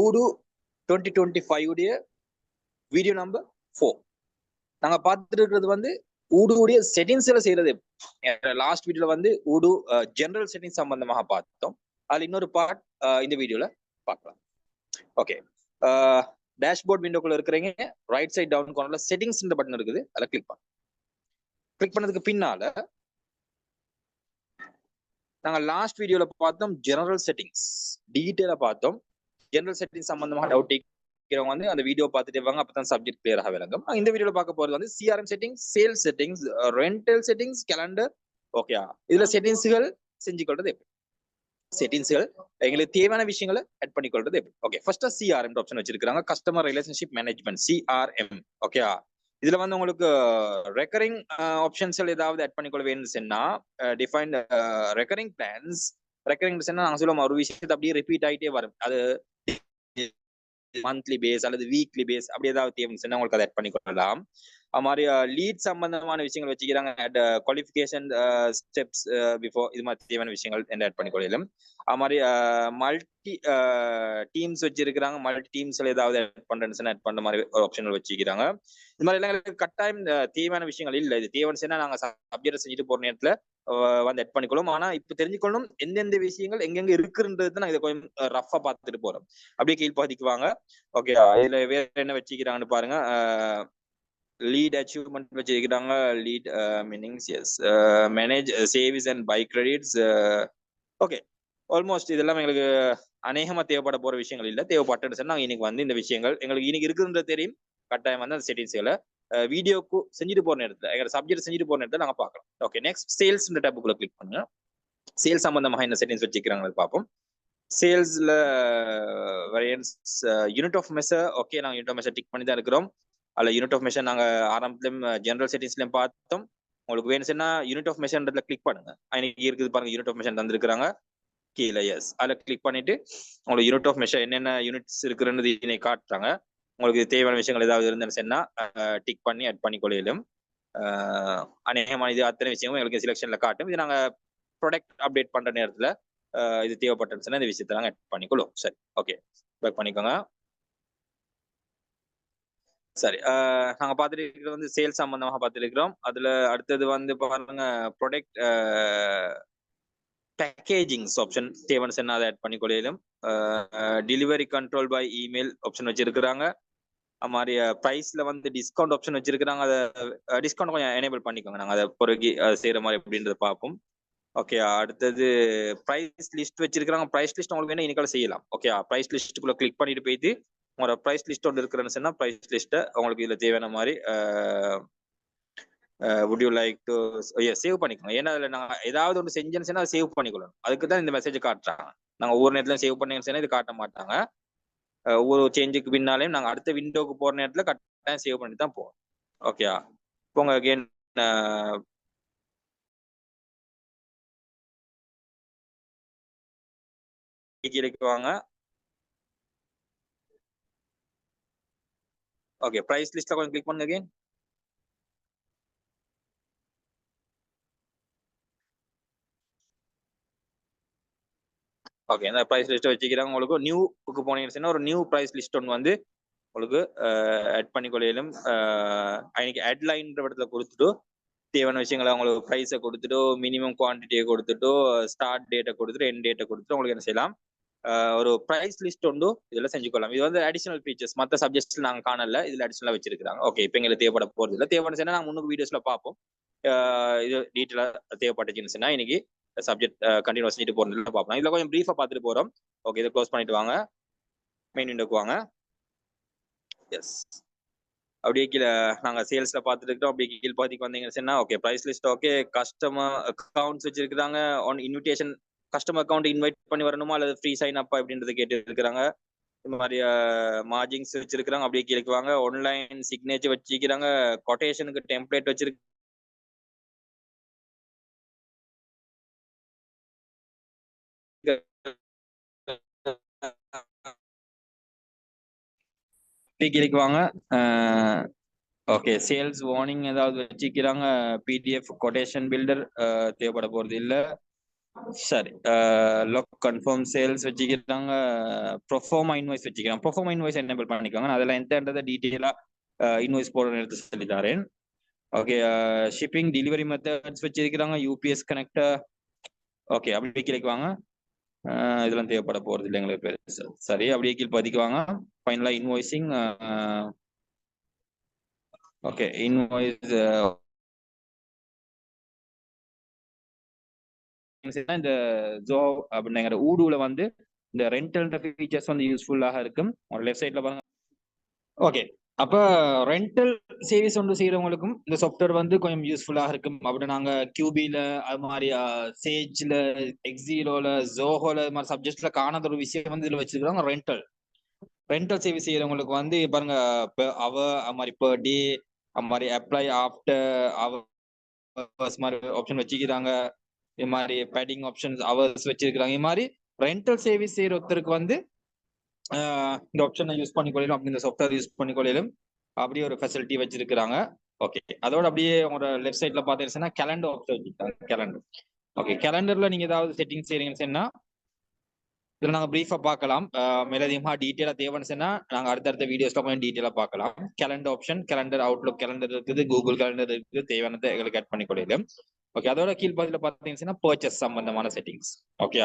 Udu 2025 உடைய video number 4. நாங்க பார்த்துட்டு இருக்கிறது வந்து ஊடுடைய செட்டிங்ஸ்ல செய்யறது. லாஸ்ட் வீடியோல வந்து ஊடு ஜெனரல் செட்டிங்ஸ் சம்பந்தமாக பார்த்தோம். அதுல இன்னொரு பார்ட் இந்த வீடியோல பார்க்கலாம். ஓகே, டேஷ்போர்ட் விண்டோக்குள்ள இருக்கிறீங்க, ரைட் சைட் டவுன் கார்னர்ல செட்டிங்ஸ் பட்டன் இருக்குது, அதில் கிளிக் பண்ணுங்க. கிளிக் பண்ணதுக்கு பின்னால நாங்க லாஸ்ட் வீடியோல பார்த்தோம் ஜெனரல் செட்டிங்ஸ் டீடைலா பார்த்தோம். ஜெனரல் செட்டிங்ஸ் சம்பந்தமாக டவுட் கேட்கிறவங்க வந்து அந்த வீடியோ பார்த்துட்டு வாங்க, அப்பதான் சப்ஜெக்ட் கிளியராக விளங்கும். இந்த வீடியோல பார்க்க போறது வந்து CRM settings, sales settings, rental settings, calendar. Okay, இதுல செட்டிங்ஸ்கள் செஞ்சு கொள்றது எப்படி, செட்டிங்ஸ்கள் எங்களுக்கு தேவையான விஷயங்களை ஆட் பண்ணி கொள்றது எப்படி. ஓகே, ஃபர்ஸ்ட் சிஆர்எம் ஆப்ஷன் வச்சிருக்காங்க, customer relationship management, CRM. Okay, இதுல வந்து உங்களுக்கு ரெக்கரிங் ஆப்ஷன்ஸ் ஏதாவது ஆட் பண்ணிக்கொள்ள வேணும்னு சொன்னா டிஃபைன்ட் ரெக்கரிங் பிளான்ஸ். ரெக்கரிங் நாங்க சொல்லுவோம் ஒரு விஷயத்தை அப்படியே ரிப்பீட் ஆகிட்டே வரும், அது மந்த்லி பேஸ் அல்லது வீக்லி பேஸ் அப்படி ஏதாவது தேவைன்னு சொன்னா உங்களுக்கு அதை ஆட் பண்ணிக்கொள்ளலாம். அது மாதிரி லீட் சம்பந்தமான விஷயங்கள் வச்சுக்கிறாங்க, குவாலிஃபிகேஷன் ஸ்டெப்ஸ் பிஃபோர், இது மாதிரி தேவையான விஷயங்கள் ஆட் பண்ணிக்கொள்ளலாம். அது மாதிரி மல்டி டீம்ஸ் வச்சிருக்கிறாங்க, மல்டி டீம்ஸ்ல ஏதாவது ஆட் பண்றேன்னு ஆட் பண்ற மாதிரி ஒரு ஆப்ஷன்கள் வச்சுக்கிறாங்க. இது மாதிரி எல்லாம் கட்டாயம் தேவையான விஷயங்கள் இல்லை, இது தேவைன்னு சொன்னா நாங்க சப்ஜெக்ட் செஞ்சுட்டு போற நேரத்துல வந்து ஆட் பண்ணிக்கொள்ளும். ஆனா இப்ப தெரிஞ்சுக்கொள்ளணும் எந்தெந்த விஷயங்கள் எங்கெங்க இருக்குன்றது நான் இதை கொஞ்சம் ரஃபா பார்த்துட்டு போறோம். அப்படியே கீழ்பாதிக்கு வாங்க. ஓகே, இதுல வேற என்ன வச்சுக்கிறாங்கன்னு பாருங்க. லீட் அச்சீவ்மெண்ட் வச்சிருக்கிறாங்க, lead meanings, yes, manage savings and buy credits. Okay, almost இதெல்லாம் எங்களுக்கு அநேகமா தேவைப்பட போற விஷயங்கள் இல்லை. தேவைப்பட்டு நாங்க இன்னைக்கு வந்து இந்த விஷயங்கள் எங்களுக்கு இன்னைக்கு இருக்குன்றது தெரியும், கட்டாயம் வந்து அந்த செட்டிங்ஸ்களை வீடியோக்கு செஞ்சுட்டு போற நேரத்துல எங்க சப்ஜெக்ட் செஞ்சுட்டு போற நேரத்துல நாங்க பார்க்கலாம். ஓகே, நெக்ஸ்ட் சேல்ஸ் டேப்புக்குள்ள கிளிக் பண்ணுங்க. சேல்ஸ் சம்பந்தமாக என்ன செட்டிங்ஸ் வச்சுக்கிறாங்க பார்ப்போம். சேல்ஸ்ல variance unit of measure. Okay, நாங்க யூனிட் ஆஃப் மெஷர் டிக் பண்ணி தான் இருக்கிறோம். அதுல யூனிட் ஆஃப் மெஷர் நாங்க ஆரம்பத்திலும் ஜெனரல் செட்டிங்ஸ்லயும் பார்த்தோம். உங்களுக்கு வேணும்னா யூனிட் ஆஃப் மெஷர்ன்றதுல கிளிக் பண்ணுங்க. இன்னைக்கு இருக்குது பாருங்க, யூனிட் ஆஃப் மெஷர் தந்திருக்கிறாங்க கீழே. எஸ், அதில் கிளிக் பண்ணிட்டு உங்களுக்கு யூனிட் ஆஃப் மெஷர் என்னென்ன யூனிட்ஸ் இருக்குன்னு இன்னைக்கு காட்டுறாங்க. உங்களுக்கு தேவையான விஷயங்கள் ஏதாவது இருந்தேன்னு சொன்னா டிக் பண்ணி ஆட் பண்ணி கொள்ளையிலும். அநேகமான இது அத்தனை விஷயமும் எங்களுக்கு செலெக்ஷன்ல காட்டும். இது நாங்க ப்ராடக்ட் அப்டேட் பண்ற நேரத்துல இது தேவைப்பட்டுச்சுன்னா இந்த விஷயத்த நாங்க ஆட் பண்ணிக்கொள்ளும். சரி, ஓகே, பேக் பண்ணிக்கோங்க. சரி, நாங்க பார்த்துட்டு இருக்கிறது வந்து சேல்ஸ் சம்பந்தமாக பார்த்துருக்கிறோம். அதுல அடுத்தது வந்து பாருங்க ப்ராடக்ட் பேக்கேஜிங்ஸ் ஆப்ஷன் தேவைன்னு சொன்னா அதை ஆட் பண்ணி கொள்ளையிலும். Delivery control by email option வச்சிருக்கிறாங்க. அது மாதிரி ப்ரைஸ்ல வந்து டிஸ்கவுண்ட் ஆப்ஷன் வச்சிருக்கிறாங்க, அதை டிஸ்கவுண்ட் கொஞ்சம் எனேபிள் பண்ணிக்கோங்க, நாங்கள் அதை பிறகு செய்யற மாதிரி அப்படின்றத பார்ப்போம். ஓகே, அடுத்தது ப்ரைஸ் லிஸ்ட் வச்சிருக்காங்க. ப்ரைஸ் லிஸ்ட் உங்களுக்கு வேணும் இன்னைக்கு செய்யலாம். ஓகே, ப்ரைஸ் லிஸ்ட்டுக்குள்ள கிளிக் பண்ணிட்டு போயிட்டு உங்களோட ப்ரைஸ் லிஸ்ட் ஒன்று இருக்கிறேன்னு சொன்னா ப்ரைஸ் லிஸ்ட்டை உங்களுக்கு இதுல தேவையான மாதிரி would you like to save பண்ணிக்கோங்க. ஏன்னா அதுல நாங்கள் ஏதாவது ஒன்று செஞ்சேன்னு சொன்னா சேவ் பண்ணிக்கொள்ளணும். அதுக்கு தான் இந்த மெசேஜ் காட்டுறாங்க. நாங்கள் ஒவ்வொரு நேரத்துல சேவ் பண்ணீங்கன்னு சொன்னா இது காட்ட மாட்டாங்க. ஒவ்வொரு சேஞ்சுக்கு பின்னாலையும் நாங்கள் அடுத்த விண்டோக்கு போற நேரத்துல கரெக்டாக சேவ் பண்ணி தான் போவோம். ஓகே, போங்க அகெயின் வாங்க. ஓகே, பிரைஸ் லிஸ்ட்ல கொஞ்சம் கிளிக் பண்ணுங்க அகெயின். ஓகே, இந்த பிரைஸ் லிஸ்ட் வச்சுக்கிறாங்க. உங்களுக்கு நியூக்கு போனீங்கன்னா ஒரு நியூ பிரைஸ் லிஸ்ட் ஒன்று வந்து உங்களுக்கு ஆட் பண்ணி கொள்ளையிலும். அன்னைக்கு ஹெட்லைன்ற இடத்துல கொடுத்துட்டு தேவையான விஷயங்களை உங்களுக்கு ப்ரைஸை கொடுத்துட்டு மினிமம் குவான்டிட்டியை கொடுத்துட்டு ஸ்டார்ட் டேட்டை கொடுத்துட்டு எண்ட் டேட்டை கொடுத்துட்டு உங்களுக்கு என்ன செய்யலாம், ஒரு ப்ரைஸ் லிஸ்ட் ஒன்று இதெல்லாம் செஞ்சுக்கொள்ளலாம். இது வந்து அடிஷனல் ஃபீச்சர்ஸ் மற்ற சப்ஜெக்ட்ஸ்ல நாங்கள் காணல, இதுல அடிஷனலாக வச்சிருக்காங்க. ஓகே, இப்போ எங்களுக்கு தேவைப்பட போறது இல்லை. தேவைன்னு சொன்னா நாங்கள் முன்னுக்கு வீடியோஸ்ல பார்ப்போம். இது டீட்டெயிலாக தேவைப்பட்டுச்சுன்னு சொன்னா இன்னைக்கு சப்ஜெக்ட் கண்டினியூஸ் பண்ணிட்டு போறதுல பார்ப்போம். இதுல கொஞ்சம் பிரீஃபா பார்த்துட்டு போறோம். ஓகே, இதை க்ளோஸ் பண்ணிட்டு வாங்க, மெயின் விண்டோக்கு வாங்க. எஸ், அப்படியே கீழே நாங்க சேல்ஸ்ல பார்த்துட்டு இருக்கோம். அப்படியே கீழ் பாதிக்கு வந்தீங்கன்னு சொன்னா okay, price list okay, customer accounts வச்சிருக்காங்க. On invitation customer account invite பண்ணி வரணுமா அல்லது ஃப்ரீ சைன் அப் அப்படின்றது கேட்டு இருக்கிறாங்க. இந்த மாதிரி மார்ஜின்ஸ் வச்சிருக்காங்க. அப்படியே கீழே வாங்க, ஆன்லைன் சிக்னேச்சர் வச்சிருக்காங்க, கொட்டேஷனுக்கு டெம்ப்ளேட் வச்சிருக்கு. கீழே வாங்க. ஓகே, சேல்ஸ் வார்னிங் ஏதாவது வச்சுக்கிறாங்க. பிடிஎஃப் கொட்டேஷன் பில்டர் தேவைப்பட போறது இல்லை. சரி, லாக் கன்ஃபார்ம் சேல்ஸ் வச்சுக்கிறாங்க, ப்ரொஃபார்மா இன்வாய்ஸ் வச்சுக்கிறாங்க. ப்ரொஃபார்மா இன்வாய்ஸ் என்னபிள் பண்ணிக்கோங்க. நான் அதில் எந்தன்றதை டீட்டெயிலா இன்வாய்ஸ் போட எடுத்து சொல்லி தரேன். ஓகே, ஷிப்பிங் டெலிவரி மெத்தட்ஸ் வச்சிருக்கிறாங்க, யூபிஎஸ் கனெக்டர். ஓகே, அப்படி கிளிக் வாங்க. இதெல்லாம் தேவைப்பட போறது இல்லை எங்களுக்கு பெருசு. சரி, அப்படியே கீழ் பதிக்குவாங்க. ஃபைனலா இன்வாய்சிங். ஓகே, இன்வாய்ஸ் இந்த ஜோ அப்படிங்கிற ஊடுல வந்து இந்த ரெண்டல் ஃபீச்சர்ஸ் வந்து யூஸ்ஃபுல்லாக இருக்கும். லெஃப்ட் சைட்ல பாருங்க. ஓகே, அப்ப ரெண்டல் சர்வீஸ் ஒன்று செய்யறவங்களுக்கும் இந்த சாஃப்ட்வேர் வந்து கொஞ்சம் யூஸ்ஃபுல்லாக இருக்கும். அப்படி நாங்க கியூபில அது மாதிரி சேஜ்ல, எக்ஸீரோல, ஜோஹோல இது மாதிரி சப்ஜெக்ட்ல காணாத ஒரு விஷயம் வந்து இதுல வச்சிருக்காங்க. ரெண்டல் சர்வீஸ் செய்யறவங்களுக்கு வந்து பாருங்க, அது மாதிரி பெர் டே அது மாதிரி அப்ளை ஆஃப்டர் அவர்ஸ் மாதிரி ஆப்ஷன் வச்சுக்கிறாங்க. இது மாதிரி பேடிங் ஆப்ஷன்ஸ் அவர்ஸ் வச்சிருக்காங்க. இது மாதிரி ரெண்டல் சர்வீஸ் செய்யற ஒருத்தருக்கு வந்து இந்த ஆப்ஷனை யூஸ் பண்ணிக்கொள்ளும், அப்படி இந்த சாஃப்ட்வேர் யூஸ் பண்ணிக்கொள்ளும், அப்படியே ஒரு ஃபெசிலிட்டி வச்சிருக்காங்க. ஓகே, அதோட அப்படியே உங்களோட லெஃப்ட் சைட்ல பாத்தீங்கன்னா கேலண்டர் ஆப்ஷன் வச்சிருக்காங்க. கேலண்டர். ஓகே, கேலண்டர்ல நீங்க ஏதாவது செட்டிங்ஸ் செய்றீங்கன்னு சொன்னா இதுல நாங்க பிரீஃபா பார்க்கலாம். மேலதிகமா டீட்டெயிலா தேவைன்னு சொன்னா நாங்க அடுத்தடுத்த வீடியோஸ்ல கொஞ்சம் டீட்டெயிலா பார்க்கலாம். Calendar option, calendar Outlook calendar இருக்குது, கூகுள் கேலண்டர் இருக்குது, தேவையானதை எங்களுக்கு ஆட் பண்ணி கொள்ளையிலும். ஓகே, அதோட கீழ்பகுதியில பாத்தீங்கன்னா பர்ச்சேஸ் சம்பந்தமான செட்டிங்ஸ். ஓகே,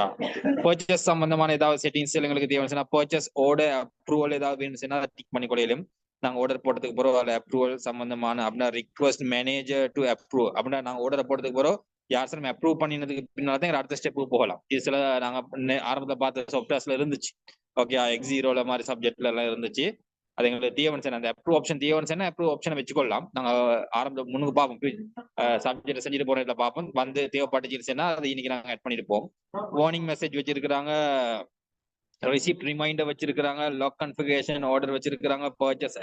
பர்ச்சேஸ் சம்பந்தமான ஏதாவது செட்டிங்ஸ் எங்களுக்கு தேவைன்னா பர்ச்சேஸ் ஆர்டர் அப்ரூவல் ஏதாவது வேணும்னா டிக் பண்ணி கொள்ளையிலும். நாங்க ஆர்டர் போட்டதுக்கு பிறகு அதில் அப்ரூவல் சம்பந்தமான அப்படின்னா ரிக்வஸ்ட் மேனேஜர் டு அப்ரூவ் அப்படின்னா நாங்க ஆர்டர் போட்டதுக்கு பிறகு யார் சார் அப்ரூவ் பண்ணினதுக்கு பின்னால தான் அடுத்த ஸ்டெப் போகலாம். இது சில நாங்க ஆரம்பத்தில் பார்த்த சாஃப்ட்வேர்ஸ்ல இருந்துச்சு. ஓகே, எக்ஸீரோல மாதிரி சப்ஜெக்ட்ல எல்லாம் இருந்துச்சு. அது எங்களுக்கு தேவன்சன் அந்த அப்ரூவ் ஆப்ஷன் தேவன்சன் அப்ரூவ் ஆப்ஷனை வச்சுக்கொள்ளலாம். நாங்க ஆரம்ப முன்னுக்கு பார்ப்போம், சப்ஜெக்ட் செஞ்சுட்டு போற இடத்துல பார்ப்போம். வந்து தேவைப்பட்டுச்சுன்னா அது இன்னைக்கு நாங்க ஆட் பண்ணிருப்போம். வார்னிங் மெசேஜ் வச்சிருக்கிறாங்க, ரிசிப்ட் ரிமைண்டர் வச்சிருக்கிறாங்க, லாக் கன்ஃபிகரேஷன் ஆர்டர் வச்சிருக்கிறாங்க, பர்ச்சேஸ்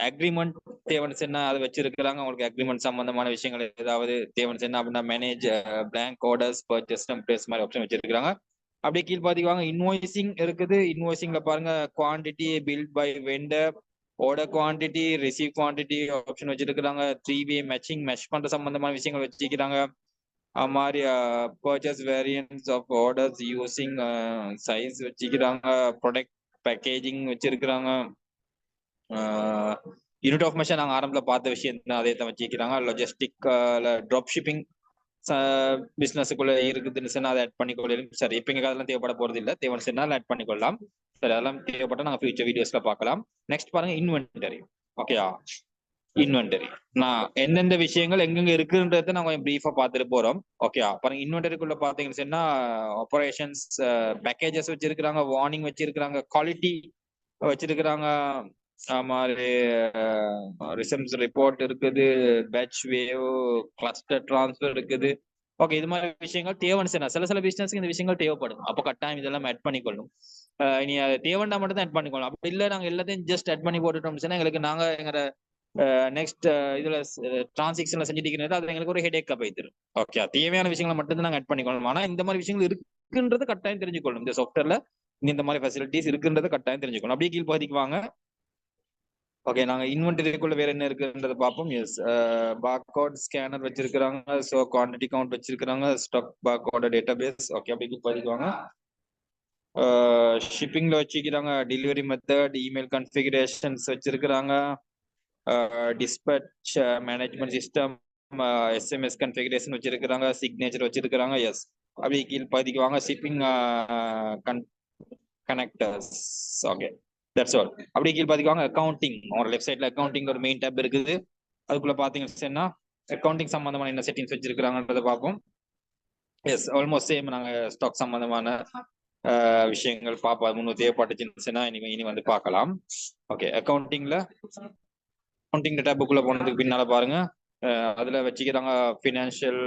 அக்ரிமெண்ட் தேவன்ஸ் அதை வச்சிருக்கிறாங்க. உங்களுக்கு அக்ரிமெண்ட் சம்பந்தமான விஷயங்கள் ஏதாவது தேவன்ஸ் அப்படின்னா manage blank orders, purchase templates மாதிரி ஆப்ஷன் வச்சிருக்காங்க. அப்படியே கீழ் பாத்தீங்கன்னா இன்வாய்சிங் இருக்குது. இன்வாய்சிங்ல பாருங்க quantity, bill by vendor, order quantity, receive quantity option வச்சிருக்காங்க. 3-way மேட்சிங் மேட்ச் பண்ற சம்பந்தமான விஷயங்கள் வச்சிருக்காங்க. அது மாதிரி purchase variance of orders using size வச்சிருக்காங்க. ப்ராடக்ட் பேக்கேஜிங் வச்சிருக்காங்க. யூனிட் ஆஃப் மெஷர் நாங்கள் ஆரம்பத்தில் பார்த்த விஷயம் தான், அதே தான் வச்சிருக்கிறாங்க. லாஜிஸ்டிக் ட்ராப் ஷிப்பிங் பிசினஸுக்குள்ள இருக்குதுன்னு சொன்னா அதை ஆட் பண்ணிக்கொள்ளலாம். சரி, இப்போ எங்களுக்கு அதெல்லாம் தேவைப்பட போறது இல்லை. தேவைன்னு சொன்னால் ஆட் பண்ணிக்கொள்ளலாம். சரி, அதெல்லாம் தேவைப்பட்ட நாங்கள் ஃபியூச்சர் வீடியோஸ்ல பார்க்கலாம். நெக்ஸ்ட் பாருங்க இன்வென்டரி. ஓகேயா, இன்வென்டரி நான் எந்தெந்த விஷயங்கள் எங்கெங்க இருக்குன்றத நான் கொஞ்சம் பிரீஃபா பார்த்துட்டு போறோம். ஓகே, பாருங்க இன்வென்டரிக்குள்ள பாத்தீங்கன்னு சொன்னா ஆபரேஷன்ஸ் பேக்கேஜஸ் வச்சிருக்கிறாங்க, வார்னிங் வச்சிருக்கிறாங்க, குவாலிட்டி வச்சிருக்கிறாங்க, மாதிரி ரிசம்ஸ் ரிப்போர்ட் இருக்குது, பேட்ச் வேவ், கிளஸ்டர் டிரான்ஸ்ஃபர் இருக்குது. ஓகே, இது மாதிரி விஷயங்கள் தேவைன்னு சில பிசினஸ்க்கு இந்த விஷயங்கள் தேவைப்படும். அப்போ கட்டாயம் இதெல்லாம் ஆட் பண்ணிக்கொள்ளும். இனி அது தேவைன்னா மட்டும் தான் ஆட் பண்ணிக்கொள்ளும். அப்படி இல்லை நாங்க எல்லாத்தையும் ஜஸ்ட் ஆட் பண்ணி போட்டுட்டோம்னு சொன்னா எங்களுக்கு நாங்க எங்க நெக்ஸ்ட் இதுல டிரான்சாக்ஷன்ல செஞ்சுட்டு அது எங்களுக்கு ஒரு ஹெடேக்கா போயிடும். ஓகே, தேவையான விஷயங்களை மட்டும் தான் நாங்க ஆட் பண்ணிக்கொள்ளணும். ஆனா இந்த மாதிரி விஷயங்கள் இருக்குன்றது கட்டாயம் தெரிஞ்சுக்கொள்ளும். இந்த சாஃப்ட்வேர்ல இந்த மாதிரி ஃபெசிலிட்டிஸ் இருக்குன்றத கட்டாயம் தெரிஞ்சுக்கணும். அப்படியே கீழ் பகுதிக்கு வாங்க. ஓகே, நாங்க இன்வென்டரிக்குள்ள வேற என்ன இருக்குன்றத பார்ப்போம். எஸ், பார்கோட் ஸ்கேனர் வச்சிருக்காங்க, சோ குவாண்டிட்டி கவுண்ட் வச்சிருக்காங்க, ஸ்டாக் பார்கோட் டேட்டாபேஸ். ஓகே, அப்படி பதிக்குவாங்க. ஷிப்பிங்ல வச்சிருக்காங்க, டெலிவரி மெத்தட், இமெயில் கன்ஃபிகரேஷன்ஸ் வச்சிருக்காங்க, dispatch management system, SMS configuration வச்சிருக்காங்க, சிக்னேச்சர் வச்சிருக்காங்க. எஸ், அப்படி கீழ் பதிக்குவாங்க. Shipping connectors. Okay, that's all. அப்படி கீழ் பாத்தீங்கன்னா அக்கவுண்டிங், உங்களோட லெஃப்ட் சைட்ல அக்கவுண்டிங் ஒரு மெயின் டேப் இருக்குது. அதுக்குள்ள பாத்தீங்கன்னா அக்கவுண்டிங் சம்பந்தமான என்ன செட்டிங்ஸ் வச்சிருக்காங்கன்றத பார்ப்போம். Yes, almost same. நாங்க ஸ்டாக் சம்பந்தமான விஷயங்கள் பார்ப்போம். முன்னு தேவைப்பட்டுச்சுன்னா இனி வந்து பார்க்கலாம். ஓகே, அக்கவுண்டிங்ல அக்கவுண்டிங் டேப்புக்குள்ள போனதுக்கு பின்னால பாருங்க, அதுல வச்சுக்கிறாங்க ஃபினான்ஷியல்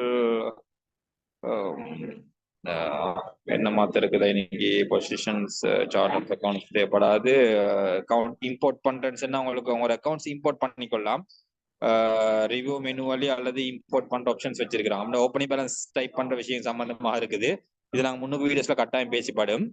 என்ன மாத்த இருக்குது இன்னைக்கு பொசிஷன்ஸ், சார்ட் ஆஃப் அக்கௌண்ட்ஸ் தேவைப்படாது. அக்கௌண்ட் இம்போர்ட் பண்றேன்னு உங்களுக்கு உங்களோட அக்கௌண்ட்ஸ் இம்போர்ட் பண்ணிக்கொள்ளலாம். ரிவ்யூ மெனுவலி அல்லது இம்போர்ட் பண்ற ஆப்ஷன்ஸ் வச்சிருக்காங்க. நம்ம ஓப்பனிங் பேலன்ஸ் டைப் பண்ற விஷயம் சம்பந்தமா இருக்குது. இது நாங்க முன்னுக்கு வீடியோஸ்ல கட்டாயம் பேசிப்படும்.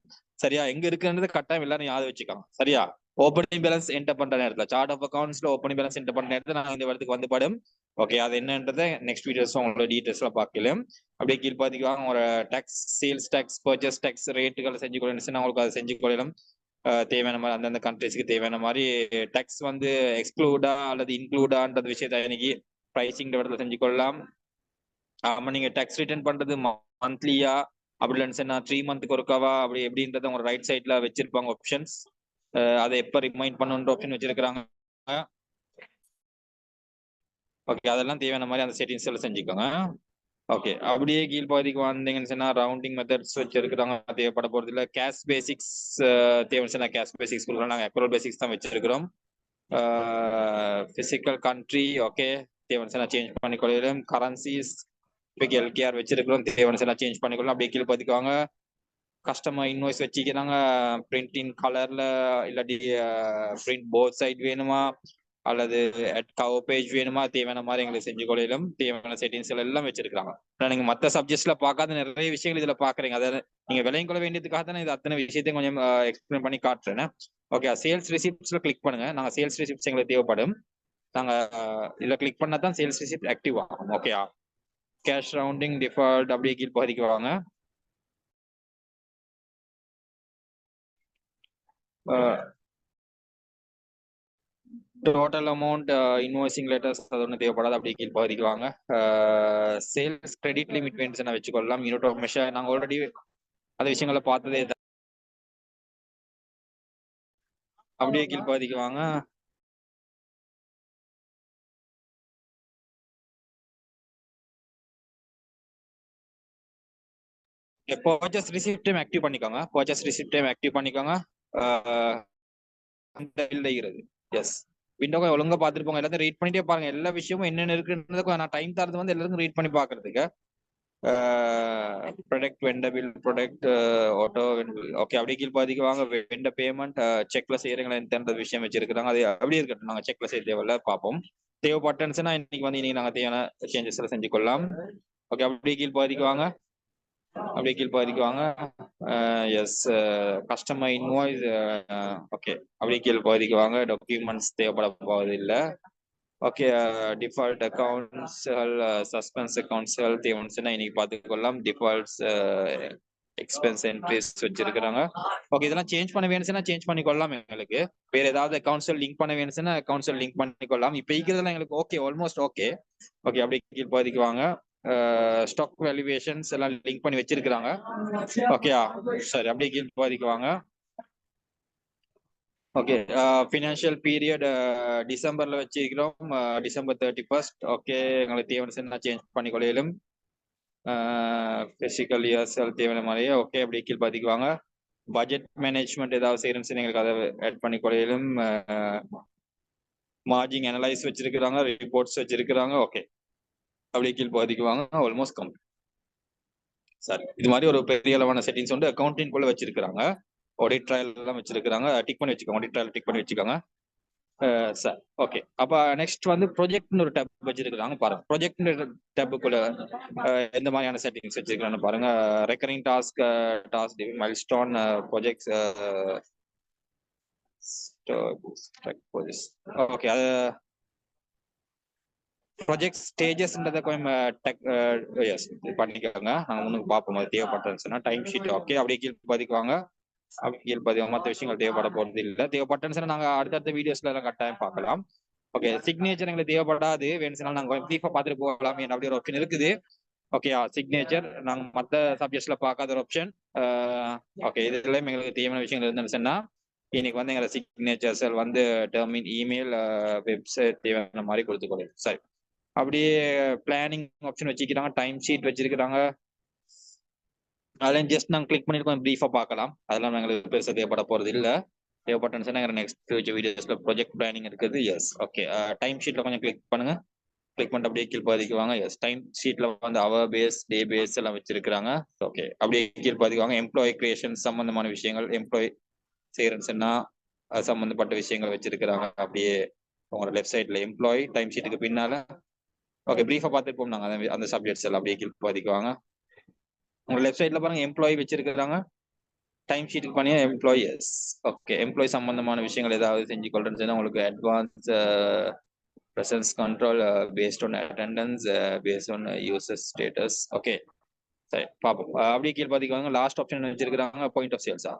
சரியா, எங்க இருக்குன்றது கட்டாயம் எல்லாரும் யாவது வச்சுக்கலாம். சரியா, ஓப்பனிங் பேலன்ஸ் என்டர் பண்ற நேரத்துல, சார்ட் ஆஃப் அக்கௌண்ட்ஸ்ல ஓப்பனிங் பேலன்ஸ் என்டர் பண்ற நேரத்துல நாங்க இந்த இடத்துக்கு வந்து படும். ஓகே, அது என்னன்றதை நெக்ஸ்ட் வீடியோஸ் உங்களோட டீடைல்ஸ்ல பார்க்கலாம். அப்படியே கீழ் பாதிக்குவாங்க ஒரு tax sales tax purchase tax ரேட்டுகள் செஞ்சு கொள்ளணும் அவங்களுக்கு அதை செஞ்சு கொள்ளலாம் தேவையான மாதிரி அந்தந்த கண்ட்ரிஸ்க்கு தேவையான மாதிரி டேக்ஸ் வந்து எக்ஸ்க்ளூடா அல்லது இன்க்ளூடான்றது விஷயத்த இன்னைக்கு ப்ரைசிங் இடத்துல செஞ்சு கொள்ளலாம். ஆமா நீங்க டேக்ஸ் ரிட்டர்ன் பண்றது மந்த்லியா அப்படி இல்லைன்னு 3 மந்த்துக்கு ஒருக்காவா அப்படி எப்படின்றத உங்க ரைட் சைட்ல வச்சிருப்பாங்க ஆப்ஷன்ஸ். அதை எப்ப ரிமைண்ட் பண்ணுன்ற ஆப்ஷன் வச்சிருக்கிறாங்க. ஓகே அதெல்லாம் தேவையான மாதிரி அந்த செட்டிங்ஸ் எல்லாம் செஞ்சுக்கோங்க. ஓகே அப்படியே கீழ் பகுதிக்கு வந்தீங்கன்னு சொன்னா ரவுண்டிங் மெத்தட்ஸ் வச்சிருக்கிறாங்க தேவைப்பட போறது இல்ல. கேஷ் பேசிக்ஸ் தேவைன்னு கேஷ் பேசிக்ஸ் கொடுக்குறோம். நாங்கள் அக்ரோல் பேசிக்ஸ் தான் வச்சிருக்கிறோம். பிசிக்கல் கண்ட்ரி ஓகே தேவைன்னு சேஞ்ச் பண்ணிக்கொள்ளலாம். கரன்சிஸ் இப்போ எல்கேஆர் வச்சிருக்கிறோம் தேவைன்னு சேஞ்ச் பண்ணிக்கொள்ளலாம். அப்படியே கீழ் பகுதிக்குவாங்க. கஸ்டமர் இன்வாய்ஸ் வச்சுக்கிறாங்க பிரிண்டிங் கலர்ல இல்லாட்டி பிரிண்ட் போத் சைட் வேணுமா அல்லது கவர் பேஜ் வேணுமா தேவையான மாதிரி எங்களுக்கு செஞ்சு கொள்ளையிலும் தேவையான செட்டிங்ஸ் எல்லாம் வச்சிருக்காங்க. நீங்க மற்ற சப்ஜெக்ட்ஸ்ல பார்க்காத நிறைய விஷயங்கள் இதுல பாக்குறீங்க. அதாவது நீங்க விலையும் கொள்ள வேண்டியதுக்காக தானே இது அத்தனை விஷயத்தையும் கொஞ்சம் எக்ஸ்பிளைன் பண்ணி காட்டுறேன். ஓகே சேல்ஸ் ரிசிப்ட்ஸ்ல கிளிக் பண்ணுங்க. நாங்க சேல்ஸ் ரிசிப்ட்ஸ் எங்களுக்கு தேவைப்படும். நாங்க இதுல கிளிக் பண்ணா தான் சேல்ஸ் ரிசிப்ட் ஆக்டிவ் ஆகும். ஓகே கேஷ் ரவுண்டிங் டிஃபால்ட் அப்படியே கீழ் பகுதிக்கு வாங்க. டோட்டல் அமௌண்ட் இன்வாய்சிங் லெட்டர்ஸ் அது ஒன்றும் தேவைப்படாது. அப்படியே கீழ் பகுதிக்கு வாங்க. சேல்ஸ் கிரெடிட் லிமிட் வேணும்னு வச்சுக்கொள்ளலாம். யூனிட் ஆஃப் மெஷர் நாங்கள் ஆல்ரெடி அந்த விஷயங்களை பார்த்ததே. அப்படியே கீழ் பகுதிக்கு வாங்க. பர்ச்சேஸ் ரிசிப்ட் டைம் ஆக்டிவ் பண்ணிக்கோங்க. பர்ச்சேஸ் ரிசிப்ட் டைம் ஆக்டிவ் பண்ணிக்கோங்க. எஸ் விண்டோவை ஒழுங்கா பார்த்துட்டு போங்க. எல்லாத்தையும் ரீட் பண்ணிட்டே பாருங்க. எல்லா விஷயமும் என்னென்ன இருக்குன்றதுக்கு நான் டைம் தரது வந்து எல்லாருக்கும் ரீட் பண்ணி பாக்குறதுக்கு. ப்ராடக்ட் வெண்டபிள் ப்ராடக்ட் ஆட்டோ ஓகே அப்படியே கீழ் பாதிக்கு வாங்க. வெண்ட பேமெண்ட் செக்ல செய்யறீங்களா எந்த விஷயம் வச்சிருக்கிறாங்க அது அப்படியே இருக்கட்டும். நாங்கள் செக்ல செய்ய தேவையில்ல பார்ப்போம். தேவைப்பட்டன்ஸ்னா இன்னைக்கு நாங்கள் தேவையான சேஞ்சஸ் எல்லாம் செஞ்சு கொள்ளலாம். ஓகே அப்படியே கீழ் பாதிக்கு வாங்க. அப்படியே கீழ் பகுதிக்கு வாங்க. எஸ் கஸ்டமர் இன்வாய்ஸ் ஓகே அப்படியே கீழ் பகுதிக்கு வாங்க. டாக்குமெண்ட்ஸ் தேவைப்பட போவது இல்லை. ஓகே டிஃபால்ட் அக்கௌண்ட்ஸ்கள் சஸ்பென்ஸ் அக்கௌண்ட்ஸ்கள் தேவைன்னா இன்னைக்கு பார்த்துக்கொள்ளலாம். டிஃபால்ட்ஸ் எக்ஸ்பென்ஸ் என்ட்ரிஸ் வச்சிருக்கிறாங்க. ஓகே இதெல்லாம் சேஞ்ச் பண்ண வேணும்னா சேஞ்ச் பண்ணிக்கொள்ளலாம். எங்களுக்கு வேற ஏதாவது அக்கௌண்ட்ஸ் லிங்க் பண்ண வேணும்னா அக்கௌண்ட்ஸ் லிங்க் பண்ணிக்கொள்ளலாம். இப்போ இருக்கிறதெல்லாம் எங்களுக்கு ஓகே ஆல்மோஸ்ட் ஓகே. ஓகே அப்படியே கீழ் பகுதிக்கு வாங்க. ஸ்டாக் வேல்யூவேஷன்ஸ் எல்லாம் லிங்க் பண்ணி வச்சிருக்கிறாங்க. ஓகேயா சரி அப்படியே கீழ் பகுதிக்கு வாங்க. ஓகே ஃபினான்ஷியல் பீரியட் டிசம்பர்ல வச்சிருக்கிறோம். டிசம்பர் 31. ஓகே எங்களுக்கு தேவையான சேஞ்ச் பண்ணிக்கொள்ளையிலும். பிசிக்கல் இயர்ஸ் தேவையான மாதிரியே ஓகே அப்படியே கீழ் பகுதிக்கு வாங்க. பட்ஜெட் மேனேஜ்மெண்ட் ஏதாவது செய்யணும்னு எங்களுக்கு அதை ஆட் பண்ணிக்கொள்ளையிலும். மார்ஜின் அனலைஸ் வச்சிருக்கிறாங்க. ரிப்போர்ட்ஸ் வச்சிருக்கிறாங்க. ஓகே அப்படியே கீழ் பகுதிக்கு வாங்க. Almost complete. சரி இது மாதிரி ஒரு பெரிய அளவான செட்டிங்ஸ் வந்து அக்கௌண்டிங் குள்ள வச்சிருக்காங்க. ஆடிட் ட்ரையல் எல்லாம் வச்சிருக்காங்க. டிக் பண்ணி வச்சுக்கோங்க. ஆடிட் ட்ரையல் டிக் பண்ணி வச்சுக்கோங்க. சார் ஓகே அப்ப நெக்ஸ்ட் வந்து ப்ராஜெக்ட்னு ஒரு டேப் வச்சிருக்காங்க பாருங்க. ப்ராஜெக்ட் டேப்புக்குள்ள எந்த மாதிரியான செட்டிங்ஸ் வச்சிருக்காங்கன்னு பாருங்க. Recurring task milestone projects okay அது ப்ராஜெக்ட் ஸ்டேஜஸ்ன்றத கொஞ்சம் எஸ் பண்ணிக்கோங்க. நாங்கள் முன்னுக்கு பார்ப்போம். அது தேவைப்பட்டுச்சுன்னா டைம் ஷீட் ஓகே அப்படியே கீழ் பதிக்குவாங்க. அப்படி கீழ் பதிவு மற்ற விஷயங்கள் தேவைப்பட போறது இல்லை. தேவைப்பட்டுச்சுன்னா நாங்கள் அடுத்தடுத்த வீடியோஸ்ல எல்லாம் கட்டாயம் பார்க்கலாம். ஓகே சிக்னேச்சர் எங்களுக்கு தேவைப்படாது. வேணும்னா நாங்கள் ப்ரீஃபா பார்த்துட்டு போகலாம். அப்படி ஒரு ஆப்ஷன் இருக்குது. ஓகே சிக்னேச்சர் நாங்கள் மற்ற சப்ஜெக்ட்ஸ்ல பார்க்காத ஒரு ஆப்ஷன். ஓகே இதுல எங்களுக்கு தேவையான விஷயங்கள் இருந்துச்சுன்னா இன்னைக்கு வந்து எங்களை சிக்னேச்சர்ஸ் வந்து டெர்மின் இமெயில் வெப்சைட் தேவையான மாதிரி கொடுத்துக்கொள்ளும். சரி அப்படியே பிளானிங் ஆப்ஷன் வச்சுக்கிறாங்க. டைம் ஷீட் வச்சிருக்கிறாங்க. அதெல்லாம் ஜஸ்ட் நாங்கள் கிளிக் பண்ணிட்டு கொஞ்சம் ப்ரீஃபா பார்க்கலாம். அதெல்லாம் எங்களுக்கு பெருசாக தேவைப்பட போறது இல்லை. தேவைப்பட்டுச்சுன்னா நெக்ஸ்ட் வீடியோஸ்ல ப்ராஜெக்ட் பிளானிங் இருக்குது. எஸ் ஓகே டைம் ஷீட்ல கொஞ்சம் கிளிக் பண்ணுங்க. கிளிக் பண்ணிட்டு அப்படியே கீழ் பதிக்குவாங்க. எஸ் டைம் ஷீட்ல வந்து அவர் பேஸ் டே பேஸ் எல்லாம் வச்சிருக்கிறாங்க. ஓகே அப்படியே கீழ் பதிக்குவாங்க. எம்ப்ளாயி கிரியேஷன் சம்பந்தமான விஷயங்கள் எம்ப்ளாயி செய்யறதுன்னா அது சம்பந்தப்பட்ட விஷயங்கள் வச்சிருக்கிறாங்க. அப்படியே உங்களோட லெஃப்ட் சைட்ல எம்ப்ளாயி டைம் ஷீட்டுக்கு பின்னால ஓகே ப்ரீஃபா பார்த்துட்டு நாங்க அந்த சப்ஜெக்ட்ஸ் எல்லாம் அப்படியே கீழ் பதிக்குவாங்க. உங்க லெஃப்ட் சைட்ல பாருங்க எம்ப்ளாயி வச்சிருக்காங்க. டைம் ஷீட்டுக்கு பண்ணி எம்ப்ளாயிஸ் ஓகே எம்ப்ளாயி சம்பந்தமான விஷயங்கள் ஏதாவது செஞ்சு கொள்றேன்னு உங்களுக்கு advance presence control based on attendance based on user status. Okay சரி பாப்போம். அப்படியே கீழே பாத்தீங்கன்னா லாஸ்ட் ஆப்ஷன் வச்சிருக்காங்க பாயிண்ட் ஆஃப் சேல்ஸா.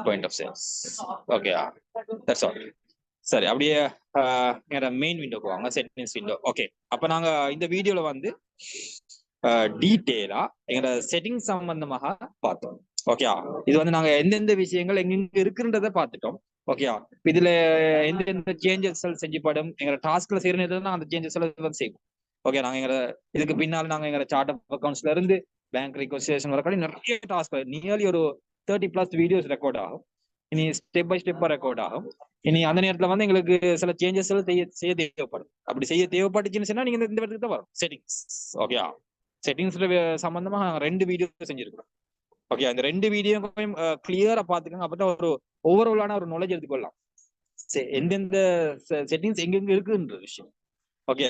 Point of sales. Okay, that's all. சரி, அப்படியே மெயின் விண்டோக்கு வாங்க, செட்டிங்ஸ் விண்டோ. ஓகே, அப்ப நாங்க இந்த வீடியோல வந்து டீட்டெயிலா எங்களோட செட்டிங்ஸ் சம்பந்தமாக பார்த்தோம். ஓகே, இது வந்து நாங்க எந்தெந்த விஷயங்கள் எங்க இருக்குன்றத பார்த்துட்டோம். ஓகே, இதுல எந்தெந்த சேஞ்சஸ் செஞ்சுப்படும் எங்களோட டாஸ்க்ல செய்யறது அந்த சேஞ்சஸ் எல்லாம் செய்வோம். ஓகே, நாங்க எங்க இதுக்கு பின்னால் நாங்க எங்க சார்ட் ஆஃப் அக்கௌண்ட்ஸ்ல இருந்து பேங்க் ரிக்வஸ்டேஷன் வரக்கூடிய நிறைய டாஸ்க், நியர்லி ஒரு 30+ வீடியோஸ் ரெக்கார்ட் ஆகும். இனி ஸ்டெப் பை ஸ்டெப்பா ரெக்கார்ட் ஆகும். இனி அந்த நேரத்துல வந்து எங்களுக்கு சில சேஞ்சஸ் செய்ய தேவைப்படும். அப்படி செய்ய தேவைப்பட்டுச்சுன்னு சொன்னா நீங்க இந்த இடத்துக்கு தான் வரும், செட்டிங்ஸ். ஓகே, செட்டிங்ஸ்ல சம்பந்தமா 2 வீடியோ செஞ்சிருக்கோம். ஓகே, அந்த 2 வீடியோவையும் கிளியரா பாத்துக்கோங்க. அப்பதான் ஒரு ஓவராலான ஒரு நாலேஜ் எடுத்துக்கொள்ளலாம், எந்தெந்த செட்டிங்ஸ் எங்கெங்க இருக்குன்ற விஷயம். ஓகே,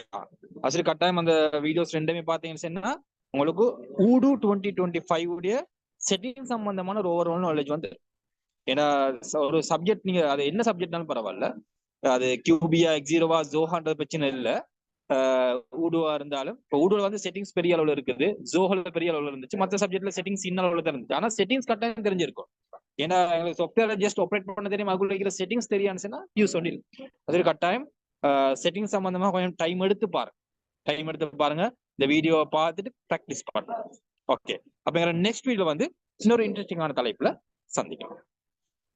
அசல் கட்டாயம் அந்த வீடியோஸ் 2மே பாத்தீங்கன்னு சொன்னா உங்களுக்கு ஊடு 2025 உடைய செட்டிங் சம்பந்தமான ஒரு ஓவரால் நாலேஜ் வந்து. ஏன்னா ஒரு சப்ஜெக்ட் நீங்க அது என்ன சப்ஜெக்ட்னாலும் பரவாயில்ல, அது கியூபியா எக்ஸீரோவா ஜோஹான்ற பிரச்சனை இல்லை. ஊடுவா இருந்தாலும் இப்போ ஊடுல வந்து செட்டிங்ஸ் பெரிய அளவுல இருக்குது, ஜோஹோல பெரிய அளவுல இருந்துச்சு, மற்ற சப்ஜெக்ட்ல செட்டிங்ஸ் சின்ன அளவுல தான் இருந்துச்சு. ஆனா செட்டிங்ஸ் கட்டாயம் தெரிஞ்சிருக்கும். ஏன்னா எங்களுக்கு சாஃப்ட்வேர் ஜஸ்ட் ஆப்ரேட் பண்ண தெரியும், அதுக்குள்ள இருக்கிற செட்டிங்ஸ் தெரியாதுன்னா யூஸ் பண்ணி அது கட்டாயம் செட்டிங்ஸ் சம்பந்தமா கொஞ்சம் டைம் எடுத்து பாருங்க. இந்த வீடியோவை பார்த்துட்டு ப்ராக்டிஸ் பண்ணுங்க. ஓகே, அப்ப நெக்ஸ்ட் வீடியோ வந்து இன்னொரு இன்ட்ரெஸ்டிங்கான தலைப்புல சந்திக்கலாம்.